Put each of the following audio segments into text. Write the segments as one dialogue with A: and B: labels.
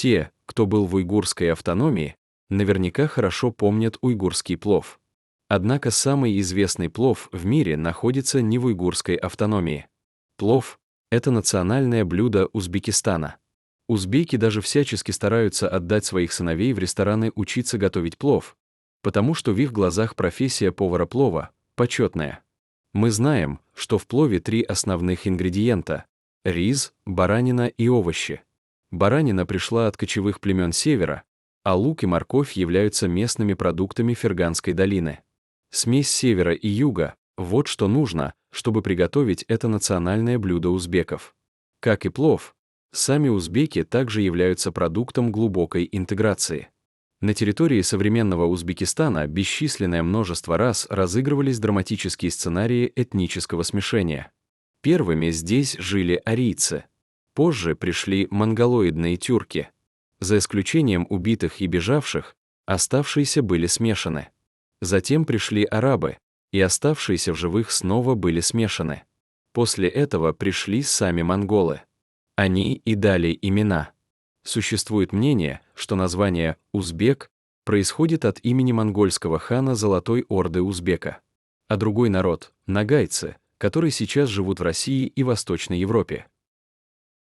A: те, кто был в уйгурской автономии, наверняка хорошо помнят уйгурский плов. Однако самый известный плов в мире находится не в уйгурской автономии. Плов — это национальное блюдо Узбекистана. Узбеки даже всячески стараются отдать своих сыновей в рестораны учиться готовить плов, потому что в их глазах профессия повара плова почетная. Мы знаем, что в плове 3 основных ингредиента — рис, баранина и овощи. Баранина пришла от кочевых племен севера, а лук и морковь являются местными продуктами Ферганской долины. Смесь севера и юга — вот что нужно, чтобы приготовить это национальное блюдо узбеков. Как и плов, сами узбеки также являются продуктом глубокой интеграции. На территории современного Узбекистана бесчисленное множество раз разыгрывались драматические сценарии этнического смешения. Первыми здесь жили арийцы. Позже пришли монголоидные тюрки. За исключением убитых и бежавших, оставшиеся были смешаны. Затем пришли арабы, и оставшиеся в живых снова были смешаны. После этого пришли сами монголы. Они и дали имена. Существует мнение, что название «узбек» происходит от имени монгольского хана Золотой Орды Узбека, а другой народ — нагайцы, которые сейчас живут в России и Восточной Европе.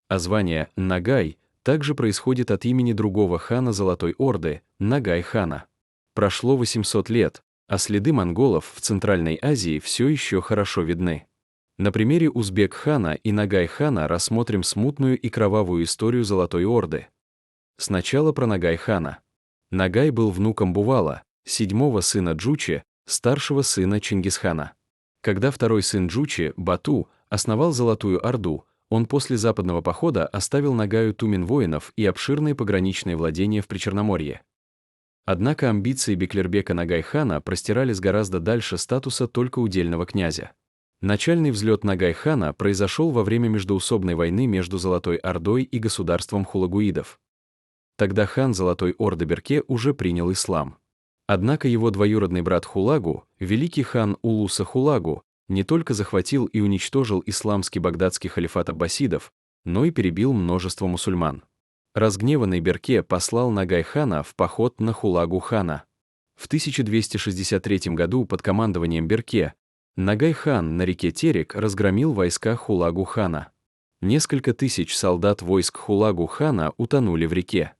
A: А звание «нагай» также происходит от имени другого хана Золотой Орды — Нагай-хана. Прошло 800 лет, а следы монголов в Центральной Азии все еще хорошо видны. На примере Узбек-хана и Нагай-хана рассмотрим смутную и кровавую историю Золотой Орды. Сначала про Нагай-хана. Нагай был внуком Бувала, 7-го сына Джучи, старшего сына Чингисхана. Когда второй сын Джучи, Бату, основал Золотую Орду, он после западного похода оставил Нагаю тумен воинов и обширные пограничные владения в Причерноморье. Однако амбиции Беклербека Нагай-хана простирались гораздо дальше статуса только удельного князя. Начальный взлет Нагай-хана произошел во время междоусобной войны между Золотой Ордой и государством хулагуидов. Тогда хан Золотой Орды Берке уже принял ислам. Однако его двоюродный брат Хулагу, великий хан Улуса Хулагу, не только захватил и уничтожил исламский багдадский халифат аббасидов, но и перебил множество мусульман. Разгневанный Берке послал Нагай-хана в поход на Хулагу-хана. В 1263 году под командованием Берке Нагай-хан на реке Терек разгромил войска Хулагу-хана. Несколько тысяч солдат войск Хулагу-хана утонули в реке.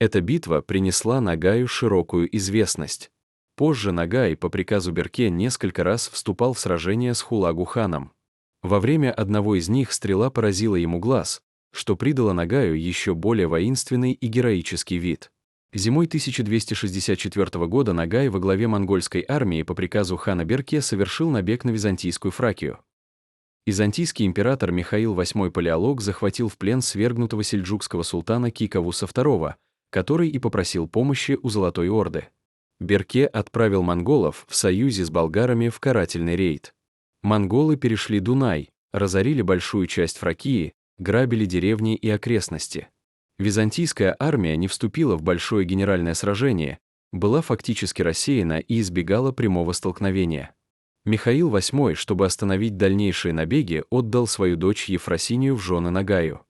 A: Эта битва принесла Нагаю широкую известность. Позже Нагай по приказу Берке несколько раз вступал в сражения с Хулагу-ханом. Во время одного из них стрела поразила ему глаз, что придало Нагаю еще более воинственный и героический вид. Зимой 1264 года Нагай во главе монгольской армии по приказу хана Берке совершил набег на Византийскую Фракию. Византийский император Михаил VIII Палеолог захватил в плен свергнутого сельджукского султана Кикавуса II, который и попросил помощи у Золотой Орды. Берке отправил монголов в союзе с болгарами в карательный рейд. Монголы перешли Дунай, разорили большую часть Фракии, грабили деревни и окрестности. Византийская армия не вступила в большое генеральное сражение, была фактически рассеяна и избегала прямого столкновения. Михаил VIII, чтобы остановить дальнейшие набеги, отдал свою дочь Ефросинию в жены Нагаю.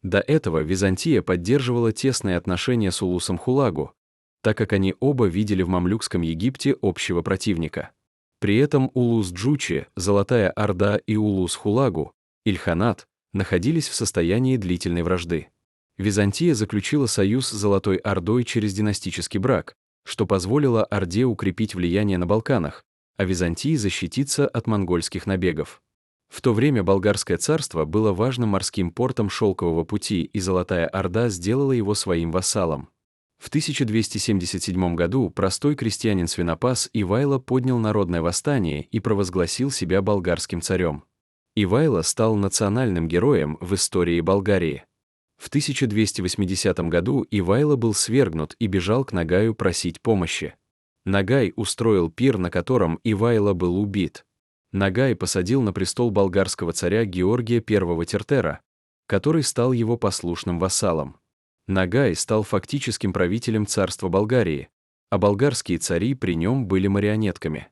A: До этого Византия поддерживала тесные отношения с Улусом Хулагу, так как они оба видели в мамлюкском Египте общего противника. При этом Улус Джучи, Золотая Орда и Улус Хулагу, Ильханат, находились в состоянии длительной вражды. Византия заключила союз с Золотой Ордой через династический брак, что позволило Орде укрепить влияние на Балканах, а Византии защититься от монгольских набегов. В то время Болгарское царство было важным морским портом Шелкового пути, и Золотая Орда сделала его своим вассалом. В 1277 году простой крестьянин Свинопас Ивайло поднял народное восстание и провозгласил себя болгарским царем. Ивайло стал национальным героем в истории Болгарии. В 1280 году Ивайло был свергнут и бежал к Нагаю просить помощи. Нагай устроил пир, на котором Ивайло был убит. Нагай посадил на престол болгарского царя Георгия I Тертера, который стал его послушным вассалом. Нагай стал фактическим правителем царства Болгарии, а болгарские цари при нем были марионетками.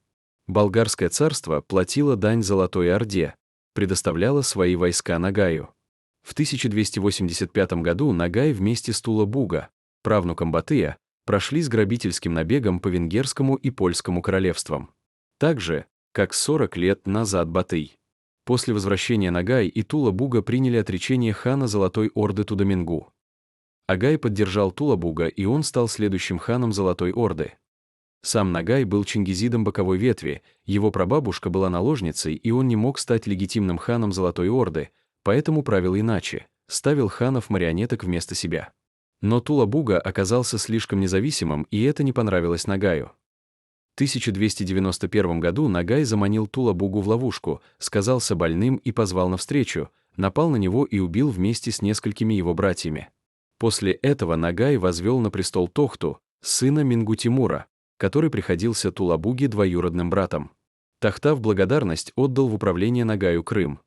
A: Болгарское царство платило дань Золотой Орде, предоставляло свои войска Нагаю. В 1285 году Нагай вместе с Тула-Буга, правнуком Батыя, прошли с грабительским набегом по венгерскому и польскому королевствам. Так же, как 40 лет назад Батый. После возвращения Нагай и Тула-Буга приняли отречение хана Золотой Орды Тудамингу. Агай поддержал Тула-Буга, и он стал следующим ханом Золотой Орды. Сам Нагай был чингизидом боковой ветви, его прабабушка была наложницей, и он не мог стать легитимным ханом Золотой Орды, поэтому правил иначе, ставил ханов-марионеток вместо себя. Но Тула-Буга оказался слишком независимым, и это не понравилось Нагаю. В 1291 году Нагай заманил Тула-Бугу в ловушку, сказался больным и позвал навстречу, напал на него и убил вместе с несколькими его братьями. После этого Нагай возвел на престол Тохту, сына Мингу-Тимура, который приходился Тула-Буге двоюродным братом. Тахта в благодарность отдал в управление Нагаю Крым.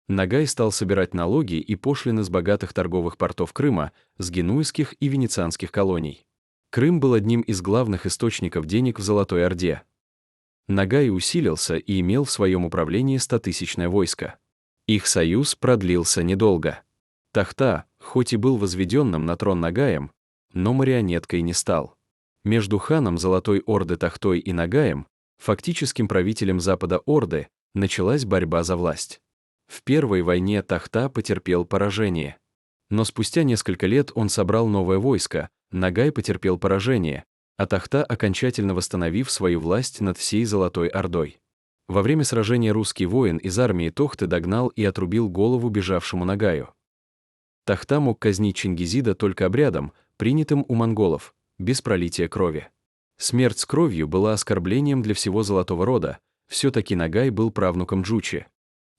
A: Нагай стал собирать налоги и пошлины с богатых торговых портов Крыма, с генуэзских и венецианских колоний. Крым был одним из главных источников денег в Золотой Орде. Нагай усилился и имел в своем управлении 100-тысячное войско. Их союз продлился недолго. Тахта, хоть и был возведенным на трон Нагаем, но марионеткой не стал. Между ханом Золотой Орды Тахтой и Нагаем, фактическим правителем Запада Орды, началась борьба за власть. В первой войне Тахта потерпел поражение. Но спустя несколько лет он собрал новое войско, Нагай потерпел поражение, а Тахта, окончательно восстановив свою власть над всей Золотой Ордой. Во время сражения русский воин из армии Тохты догнал и отрубил голову бежавшему Нагаю. Тахта мог казнить чингизида только обрядом, принятым у монголов, без пролития крови. Смерть с кровью была оскорблением для всего Золотого Рода, все-таки Нагай был правнуком Джучи.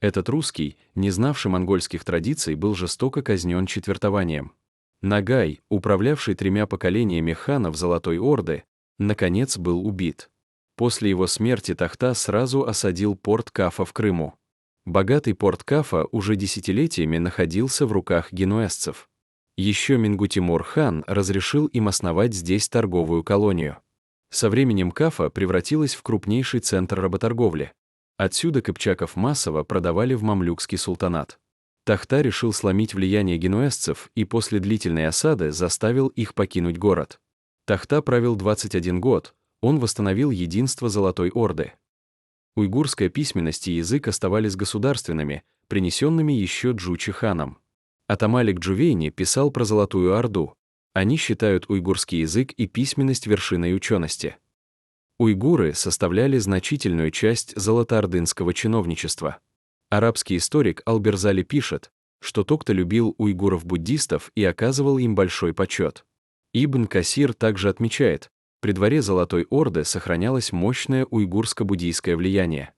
A: Этот русский, не знавший монгольских традиций, был жестоко казнен четвертованием. Нагай, управлявший 3 поколениями ханов Золотой Орды, наконец был убит. После его смерти Тахта сразу осадил порт Кафа в Крыму. Богатый порт Кафа уже десятилетиями находился в руках генуэзцев. Еще Мингу-Тимур хан разрешил им основать здесь торговую колонию. Со временем Кафа превратилась в крупнейший центр работорговли. Отсюда кыпчаков массово продавали в мамлюкский султанат. Тахта решил сломить влияние генуэзцев и после длительной осады заставил их покинуть город. Тахта правил 21 год, он восстановил единство Золотой Орды. Уйгурская письменность и язык оставались государственными, принесенными еще Джучи ханом. Атамалик Джувейни писал про Золотую Орду. Они считают уйгурский язык и письменность вершиной учености. Уйгуры составляли значительную часть золотоордынского чиновничества. Арабский историк Алберзали пишет, что Тохта любил уйгуров-буддистов и оказывал им большой почет. Ибн Касир также отмечает, при дворе Золотой Орды сохранялось мощное уйгурско-буддийское влияние.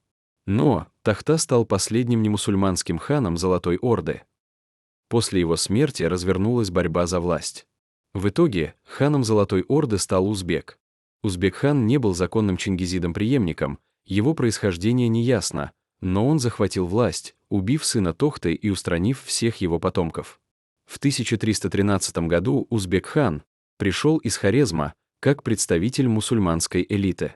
A: Но Тахта стал последним немусульманским ханом Золотой Орды. После его смерти развернулась борьба за власть. В итоге ханом Золотой Орды стал Узбек. Узбек-хан не был законным чингизидом-преемником, его происхождение неясно, но он захватил власть, убив сына Тохты и устранив всех его потомков. В 1313 году Узбек-хан пришел из Хорезма как представитель мусульманской элиты.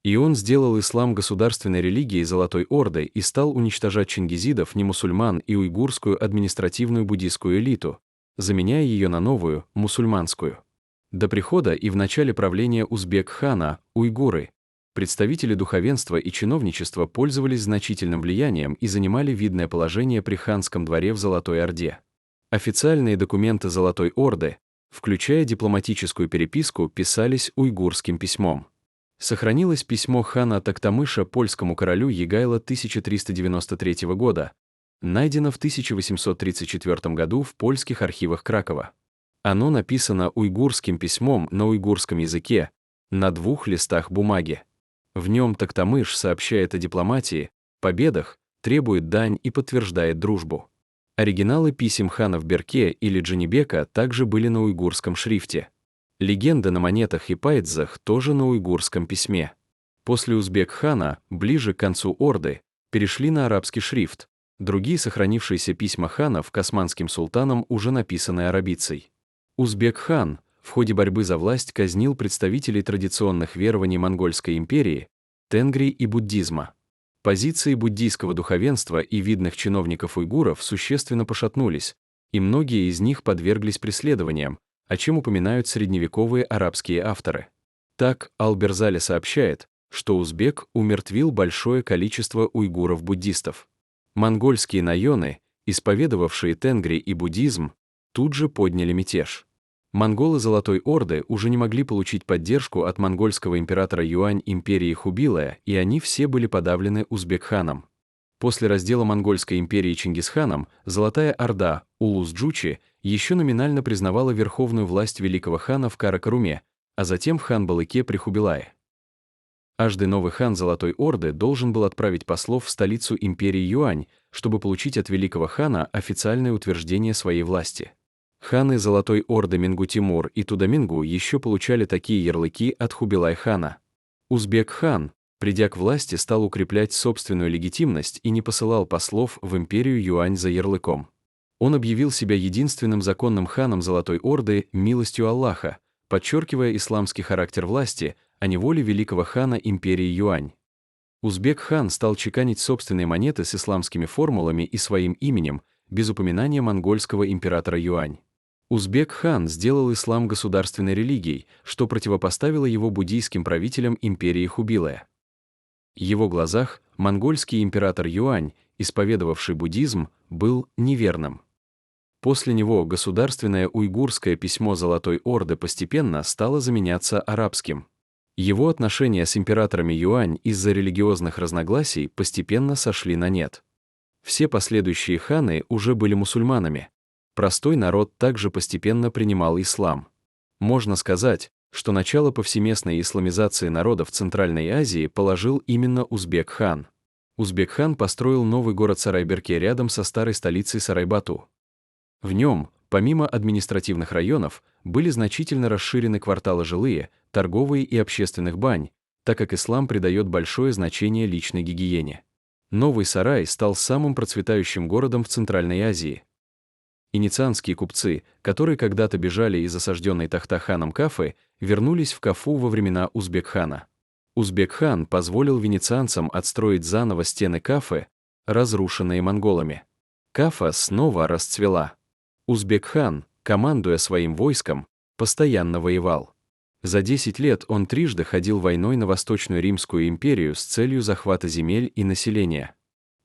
A: И он сделал ислам государственной религией Золотой Орды и стал уничтожать чингизидов, немусульман и уйгурскую административную буддийскую элиту, заменяя ее на новую, мусульманскую. До прихода и в начале правления Узбек-хана уйгуры, представители духовенства и чиновничества пользовались значительным влиянием и занимали видное положение при ханском дворе в Золотой Орде. Официальные документы Золотой Орды, включая дипломатическую переписку, писались уйгурским письмом. Сохранилось письмо хана Токтамыша польскому королю Егайло 1393 года, найдено в 1834 году в польских архивах Кракова. Оно написано уйгурским письмом на уйгурском языке, на 2 листах бумаги. В нем Токтамыш сообщает о дипломатии, победах, требует дань и подтверждает дружбу. Оригиналы писем ханов Берке или Джанибека также были на уйгурском шрифте. Легенды на монетах и пайдзах тоже на уйгурском письме. После Узбек-хана, ближе к концу Орды, перешли на арабский шрифт. Другие сохранившиеся письма ханов к османским султанам уже написаны арабицей. Узбек-хан в ходе борьбы за власть казнил представителей традиционных верований Монгольской империи, тенгри и буддизма. Позиции буддийского духовенства и видных чиновников уйгуров существенно пошатнулись, и многие из них подверглись преследованиям, о чем упоминают средневековые арабские авторы. Так, Алберзали сообщает, что узбек умертвил большое количество уйгуров-буддистов. Монгольские наёны, исповедовавшие тенгри и буддизм, тут же подняли мятеж. Монголы Золотой Орды уже не могли получить поддержку от монгольского императора Юань империи Хубилая, и они все были подавлены Узбек-ханом. После раздела Монгольской империи Чингисханом Золотая Орда, Улус-Джучи, еще номинально признавала верховную власть великого хана в Каракаруме, а затем в Хан-Балыке при Хубилае. Каждый новый хан Золотой Орды должен был отправить послов в столицу империи Юань, чтобы получить от великого хана официальное утверждение своей власти. Ханы Золотой Орды Мингу-Тимур и Тудамингу еще получали такие ярлыки от Хубилай-хана. Узбек-хан, придя к власти, стал укреплять собственную легитимность и не посылал послов в империю Юань за ярлыком. Он объявил себя единственным законным ханом Золотой Орды милостью Аллаха, подчеркивая исламский характер власти, а не воли великого хана империи Юань. Узбек-хан стал чеканить собственные монеты с исламскими формулами и своим именем, без упоминания монгольского императора Юань. Узбек-хан сделал ислам государственной религией, что противопоставило его буддийским правителям империи Хубилая. В его глазах монгольский император Юань, исповедовавший буддизм, был неверным. После него государственное уйгурское письмо Золотой Орды постепенно стало заменяться арабским. Его отношения с императорами Юань из-за религиозных разногласий постепенно сошли на нет. Все последующие ханы уже были мусульманами. Простой народ также постепенно принимал ислам. Можно сказать, что начало повсеместной исламизации народов Центральной Азии положил именно Узбек-хан. Узбек-хан построил новый город Сарайберке рядом со старой столицей Сарайбату. В нем, помимо административных районов, были значительно расширены кварталы жилые, торговые и общественных бань, так как ислам придает большое значение личной гигиене. Новый Сарай стал самым процветающим городом в Центральной Азии. Венецианские купцы, которые когда-то бежали из осажденной Тахта-ханом Кафы, вернулись в Кафу во времена Узбек-хана. Узбек-хан позволил венецианцам отстроить заново стены Кафы, разрушенные монголами. Кафа снова расцвела. Узбек-хан, командуя своим войском, постоянно воевал. За 10 лет он трижды ходил войной на Восточную Римскую империю с целью захвата земель и населения.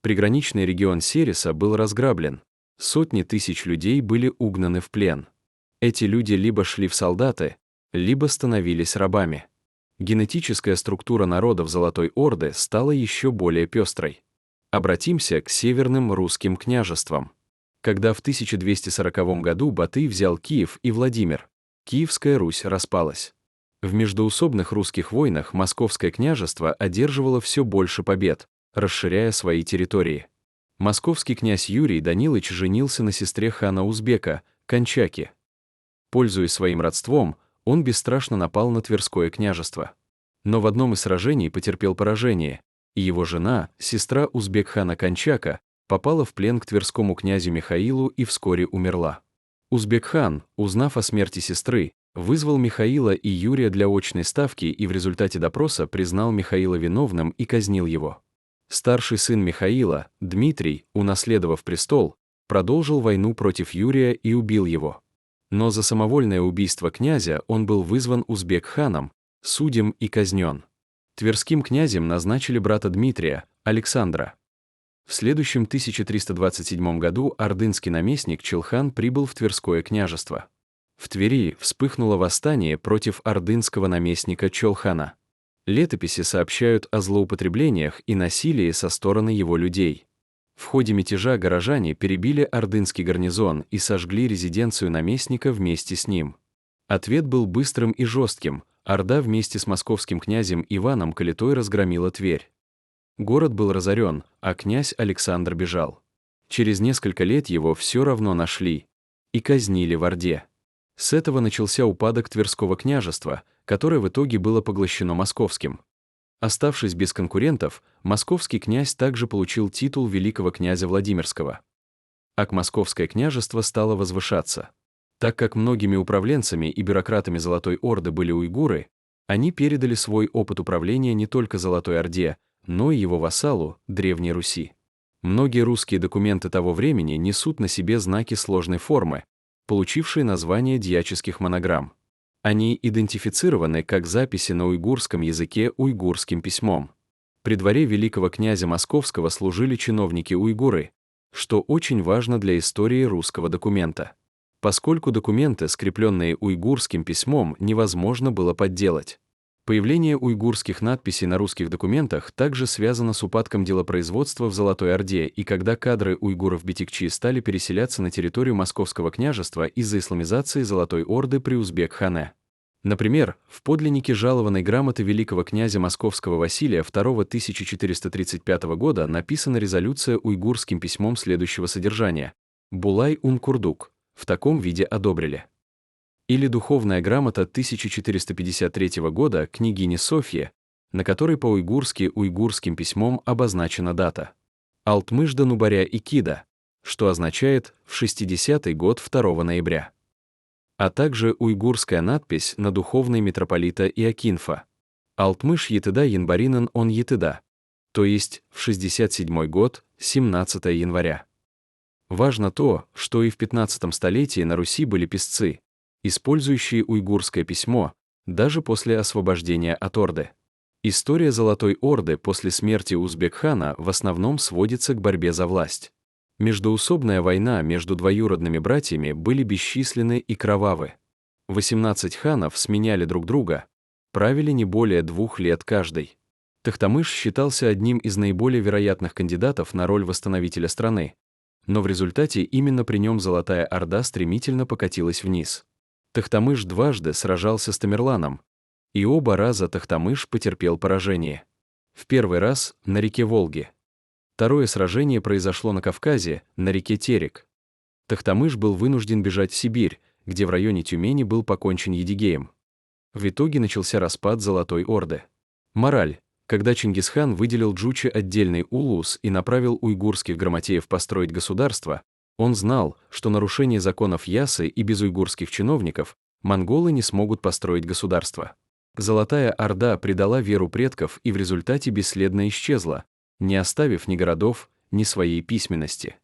A: Приграничный регион Сереса был разграблен. Сотни тысяч людей были угнаны в плен. Эти люди либо шли в солдаты, либо становились рабами. Генетическая структура народов Золотой Орды стала еще более пестрой. Обратимся к северным русским княжествам. Когда в 1240 году Батый взял Киев и Владимир, Киевская Русь распалась. В междоусобных русских войнах Московское княжество одерживало все больше побед, расширяя свои территории. Московский князь Юрий Данилович женился на сестре хана Узбека, Кончаки. Пользуясь своим родством, он бесстрашно напал на Тверское княжество. Но в одном из сражений потерпел поражение, и его жена, сестра узбек-хана Кончака, попала в плен к тверскому князю Михаилу и вскоре умерла. Узбек-хан, узнав о смерти сестры, вызвал Михаила и Юрия для очной ставки и в результате допроса признал Михаила виновным и казнил его. Старший сын Михаила, Дмитрий, унаследовав престол, продолжил войну против Юрия и убил его. Но за самовольное убийство князя он был вызван узбек-ханом, судим и казнен. Тверским князем назначили брата Дмитрия, Александра. В следующем 1327 году ордынский наместник Челхан прибыл в Тверское княжество. В Твери вспыхнуло восстание против ордынского наместника Чолхана. Летописи сообщают о злоупотреблениях и насилии со стороны его людей. В ходе мятежа горожане перебили ордынский гарнизон и сожгли резиденцию наместника вместе с ним. Ответ был быстрым и жестким. Орда вместе с московским князем Иваном Калитой разгромила Тверь. Город был разорен, а князь Александр бежал. Через несколько лет его все равно нашли и казнили в Орде. С этого начался упадок Тверского княжества, которое в итоге было поглощено московским. Оставшись без конкурентов, московский князь также получил титул великого князя Владимирского. А Московское княжество стало возвышаться. Так как многими управленцами и бюрократами Золотой Орды были уйгуры, они передали свой опыт управления не только Золотой Орде, но и его вассалу, Древней Руси. Многие русские документы того времени несут на себе знаки сложной формы, получившие название дьяческих монограмм. Они идентифицированы как записи на уйгурском языке уйгурским письмом. При дворе великого князя Московского служили чиновники-уйгуры, что очень важно для истории русского документа, поскольку документы, скрепленные уйгурским письмом, невозможно было подделать. Появление уйгурских надписей на русских документах также связано с упадком делопроизводства в Золотой Орде и когда кадры уйгуров Битикчи стали переселяться на территорию Московского княжества из-за исламизации Золотой Орды при Узбек-хане. Например, в подлиннике жалованной грамоты великого князя Московского Василия II 1435 года написана резолюция уйгурским письмом следующего содержания: «Булай-ун-Курдук» в таком виде одобрили. Или духовная грамота 1453 года княгини Софьи, на которой по-уйгурски уйгурским письмом обозначена дата Алтмыжда Нубаря Икида, что означает «в 60-й год 2 ноября». А также уйгурская надпись на духовной митрополита Иокинфа Алтмыш Етыда Янбаринан он Етыда, то есть в 67 год 17 января. Важно то, что и в 15 столетии на Руси были писцы, использующие уйгурское письмо даже после освобождения от Орды. История Золотой Орды после смерти Узбек-хана в основном сводится к борьбе за власть. Междоусобная война между двоюродными братьями были бесчисленны и кровавы. 18 ханов сменяли друг друга, правили не более 2 лет каждый. Тохтамыш считался одним из наиболее вероятных кандидатов на роль восстановителя страны, но в результате именно при нем Золотая Орда стремительно покатилась вниз. Тохтамыш дважды сражался с Тамерланом, и оба раза Тохтамыш потерпел поражение. В первый раз на реке Волге. Второе сражение произошло на Кавказе, на реке Терек. Тохтамыш был вынужден бежать в Сибирь, где в районе Тюмени был покончен Едигеем. В итоге начался распад Золотой Орды. Мораль. Когда Чингисхан выделил Джучи отдельный улус и направил уйгурских грамотеев построить государство, он знал, что нарушение законов Ясы и без уйгурских чиновников монголы не смогут построить государство. Золотая Орда предала веру предков и в результате бесследно исчезла, не оставив ни городов, ни своей письменности.